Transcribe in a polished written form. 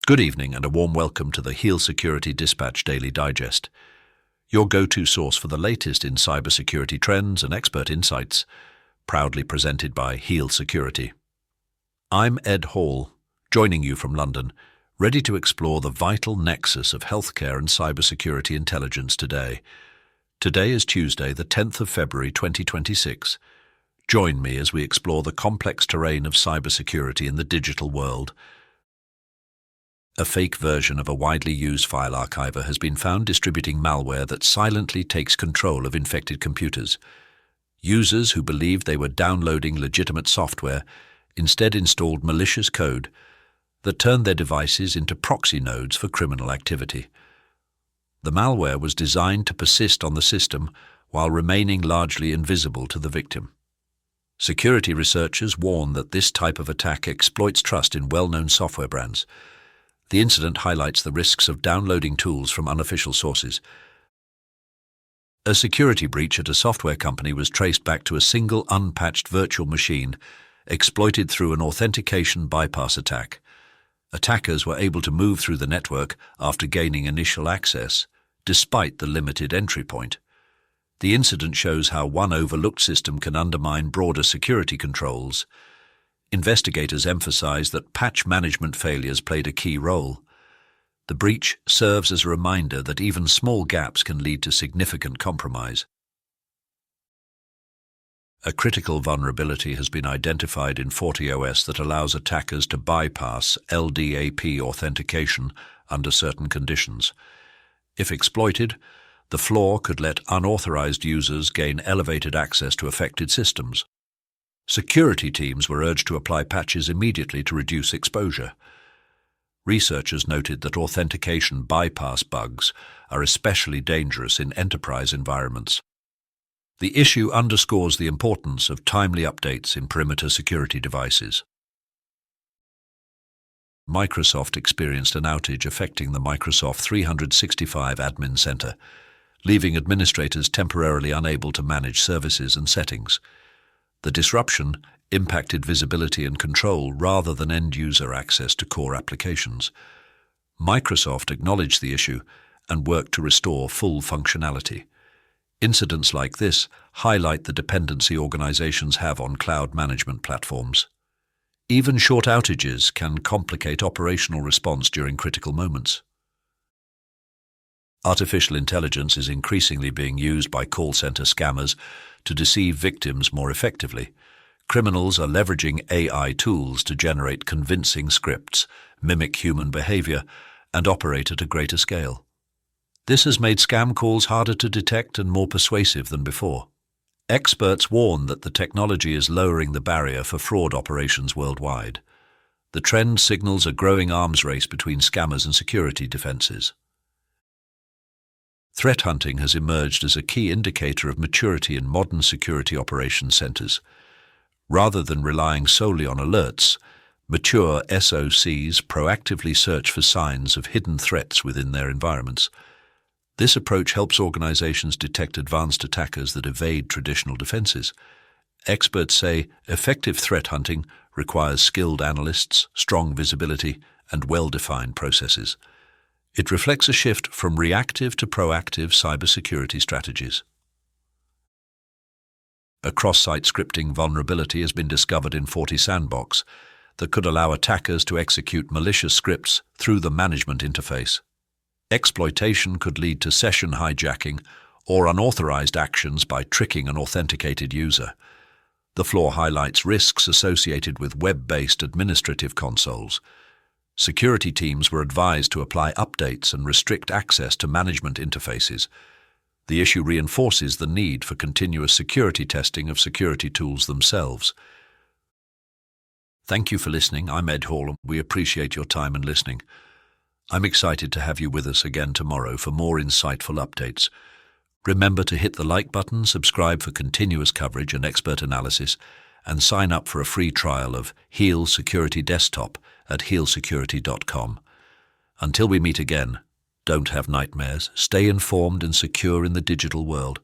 Good evening and a warm welcome to the Heal Security Dispatch Daily Digest, your go-to source for the latest in cybersecurity trends and expert insights, proudly presented by Heal Security. I'm Ed Hall, joining you from London, ready to explore the vital nexus of healthcare and cybersecurity intelligence today. Today is Tuesday, the 10th of February 2026. Join me as we explore the complex terrain of cybersecurity in the digital world. A fake version of a widely used file archiver has been found distributing malware that silently takes control of infected computers. Users who believed they were downloading legitimate software instead installed malicious code that turned their devices into proxy nodes for criminal activity. The malware was designed to persist on the system while remaining largely invisible to the victim. Security researchers warn that this type of attack exploits trust in well-known software brands. The incident highlights the risks of downloading tools from unofficial sources. A security breach at a software company was traced back to a single unpatched virtual machine exploited through an authentication bypass attack. Attackers were able to move through the network after gaining initial access, despite the limited entry point. The incident shows how one overlooked system can undermine broader security controls. Investigators emphasize that patch management failures played a key role. The breach serves as a reminder that even small gaps can lead to significant compromise. A critical vulnerability has been identified in FortiOS that allows attackers to bypass LDAP authentication under certain conditions. If exploited, the flaw could let unauthorized users gain elevated access to affected systems. Security teams were urged to apply patches immediately to reduce exposure. Researchers noted that authentication bypass bugs are especially dangerous in enterprise environments. The issue underscores the importance of timely updates in perimeter security devices. Microsoft experienced an outage affecting the Microsoft 365 Admin Center, leaving administrators temporarily unable to manage services and settings. The disruption impacted visibility and control rather than end-user access to core applications. Microsoft acknowledged the issue and worked to restore full functionality. Incidents like this highlight the dependency organizations have on cloud management platforms. Even short outages can complicate operational response during critical moments. Artificial intelligence is increasingly being used by call center scammers to deceive victims more effectively. Criminals are leveraging AI tools to generate convincing scripts, mimic human behavior, and operate at a greater scale. This has made scam calls harder to detect and more persuasive than before. Experts warn that the technology is lowering the barrier for fraud operations worldwide. The trend signals a growing arms race between scammers and security defenses. Threat hunting has emerged as a key indicator of maturity in modern security operations centers. Rather than relying solely on alerts, mature SOCs proactively search for signs of hidden threats within their environments. This approach helps organizations detect advanced attackers that evade traditional defenses. Experts say effective threat hunting requires skilled analysts, strong visibility, and well-defined processes. It reflects a shift from reactive to proactive cybersecurity strategies. A cross-site scripting vulnerability has been discovered in FortiSandbox that could allow attackers to execute malicious scripts through the management interface. Exploitation could lead to session hijacking or unauthorized actions by tricking an authenticated user. The flaw highlights risks associated with web-based administrative consoles. Security teams were advised to apply updates and restrict access to management interfaces. The issue reinforces the need for continuous security testing of security tools themselves. Thank you for listening. I'm Ed Hall, and we appreciate your time and listening. I'm excited to have you with us again tomorrow for more insightful updates. Remember to hit the like button, subscribe for continuous coverage and expert analysis, and sign up for a free trial of Heal Security Desktop at healsecurity.com. Until we meet again, don't have nightmares, stay informed and secure in the digital world.